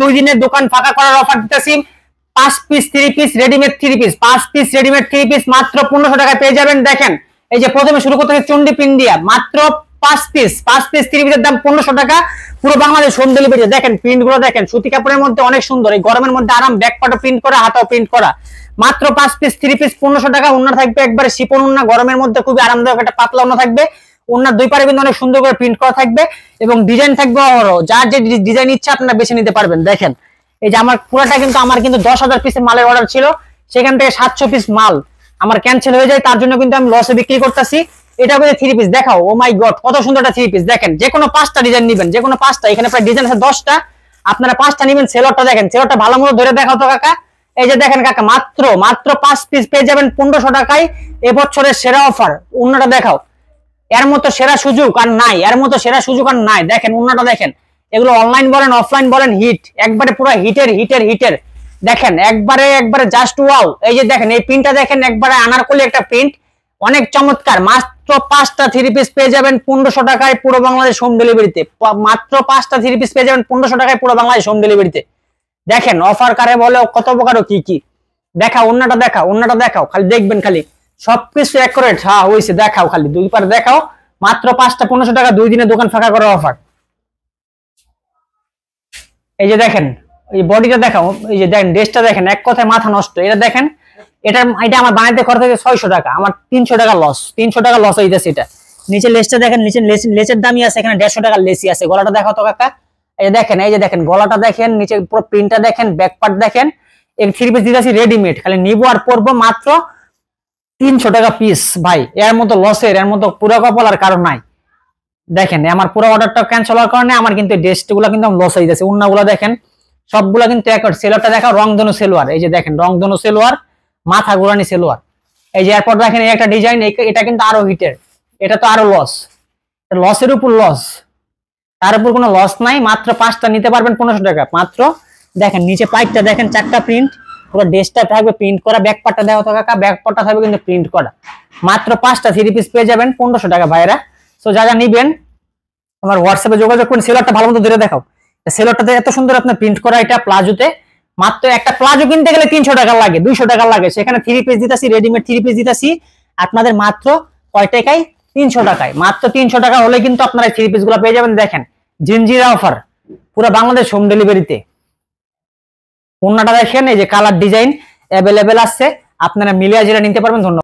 2 দিনের দোকান ফাঁকা করার অফার দিতেছি। 5 piece 3 piece readymade 3 piece, 5 piece readymade 3 piece মাত্র 1500 টাকায় পেয়ে যাবেন। দেখেন এই যে প্রথমে শুরু করতে হচ্ছে চন্ডি প্রিন্ট দিয়া, মাত্র 5 পিস 3 পিসের দাম 1500 টাকা, পুরো বাংলাদেশ হোম ডেলিভারি। দেখেন প্রিন্ট গুলো দেখেন, সুতি কাপড়ের মধ্যে অনেক সুন্দর, এই গরমের মধ্যে আরাম, ব্যাক পাটও প্রিন্ট করা, হাতাও প্রিন্ট করা। মাত্র 5 পিস 3 পিস 1500 টাকা। ওন্না থাকবে একবারে শিপন ওন্না, গরমের মধ্যে খুবই আরামদায়ক একটা পাতলা ওন্না থাকবে। ওন্নার দুই পারে কিন্তু অনেক সুন্দর করে প্রিন্ট করা থাকবে এবং ডিজাইন থাকবে যার যে ডিজাইন ইচ্ছা আপনারা বেছে নিতে পারবেন। দেখেন এই যে আমার পুরাটা কিন্তু 10,000 পিসের মালের অর্ডার ছিল, সেখান থেকে 700 পিস মাল আমার ক্যান্সেল হয়ে যায়, তার জন্য কিন্তু আমি লসে বিক্রি করতেছি। এটা হচ্ছে 3 পিস। দেখাও, ও মাই গড কত সুন্দর একটা 3 পিস। দেখেন যে কোনো 5টা ডিজাইন নেবেন, যে কোনো 5টা, এখানে প্রায় ডিজাইন আছে 10টা, আপনারা 5টা নেবেন। সেলরটা দেখেন, সেলরটা ভালো মতো ধরে দেখাও তো কাকা। এই যে দেখেন কাকা, মাত্র 5 পিস পেয়ে যাবেন 1500 টাকায়, এবছরের সেরা অফার। ওন্নাটা দেখাও, এর মতো সেরা সুযোগ আর নাই, এর মতো সেরা সুযোগ আর নাই। দেখেন ওন্নাটা দেখেন, এগুলো অনলাইন বলেন অফলাইন বলেন হিট, একবারে পুরো হিটের। দেখেন একবারে জাস্ট ওয়াও। এই যে দেখেন এই প্রিন্টটা দেখেন, একবারে আনারকলি একটা প্রিন্ট, অনেক চমৎকার। মাত্র 5টা 3 পিস পেয়ে যাবেন 1500 টাকায় পুরো বাংলাদেশ হোম ডেলিভারিতে। মাত্র 5টা 3 পিস পেয়ে যাবেন 1500 টাকায় পুরো বাংলাদেশ হোম ডেলিভারিতে। দেখেন অফার কারে বলে, কত প্রকারও কি দেখাও। ওন্নাটা দেখাও, খালি দেখবেন, খালি সবকিছু অ্যাকুরেট। হ্যাঁ হইছে, দেখাও খালি দুই পারে দেখাও। মাত্র 5টা 1500 টাকা, 2 দিনে দোকান ফাঁকা করার অফার। এই যে দেখেন এই বডিটা দেখাও, এই যে দেখেন ড্রেসটা দেখেন, এক কথায় মাথা নষ্ট। এটা দেখেন, এটা আমার বানাইতে খরচ হয়েছে 600 টাকা, আমার 300 টাকা লস, 300 টাকা লস হইতেছে। এটা নিচে লেসটা দেখেন, নিচে লেসের দামই আছে, এখানে 150 টাকা লেসি আছে। গলাটা দেখাও তো কাকা। এই যে দেখেন গলাটা দেখেন, নিচে পুরো প্রিন্টটা দেখেন, ব্যাক পার্ট দেখেন। এই 3 পিস দিতেছি রেডিমেড, খালি নিবো আর পরবো, মাত্র 300 টাকা পিস। ভাই এর মতো লসের, এর মতো পুরো কপাল আর কারণ নাই। দেখেন আমার পুরো অর্ডারটা ক্যান্সেল হওয়ার কারণে আমার কিন্তু ড্রেসগুলো কিন্তু লস হয়ে যাচ্ছে। ওন্নাগুলো দেখেন সবগুলা কিন্তু একবার। সেলোয়ারটা দেখাও, রংধনু সেলোয়ার। এই যে দেখেন রংধনু সেলোয়ার, মাথা গোরানি সেলোয়ার। এই যে এরপর দেখেন একটা ডিজাইন, এটা কিন্তু আরো হিটের, এটা তো আরো লসের উপর লস, তার উপর কোনো লস নাই। মাত্র 5টা নিতে পারবেন 1500 টাকা মাত্র। দেখেন নিচে পাইপটা দেখেন, 4টা প্রিন্ট, পুরো ড্রেসটা থাকবে প্রিন্ট করা, ব্যাক পার্টটা দেওয়া তো কাকা, ব্যাক পার্টটা থাকবে কিন্তু প্রিন্ট করা। মাত্র 5টা 3 পিস পেয়ে যাবেন 1500 টাকা ভাইরা। সো যা নিবেন আমার হোয়াটসঅ্যাপে যোগাযোগ করুন। সেলরটা ভালো মতো ধরে দেখাও, সেলরটাতে এত সুন্দর আপনার প্রিন্ট করা। এটা প্লাজোতে, মাত্র একটা প্লাজো কিনতে গেলে 300 টাকা লাগে, 200 টাকা লাগে, সেখানে 3 পিস দিতেছি, রেডিমেড 3 পিস দিতেছি আপনাদের মাত্র কয় টাকায়? 300 টাকায়। মাত্র 300 টাকা হলে কিন্তু আপনারা 3 পিস গুলো পেয়ে যাবেন। দেখেন জিনজিরা অফার পুরো বাংলাদেশ হোম ডেলিভারিতে। ওন্নাটা দেখেন, এই যে কালার ডিজাইন অ্যাভেলেবেল আছে, আপনারা মিলিয়ে যেটা নিতে পারবেন। ধন্যবাদ।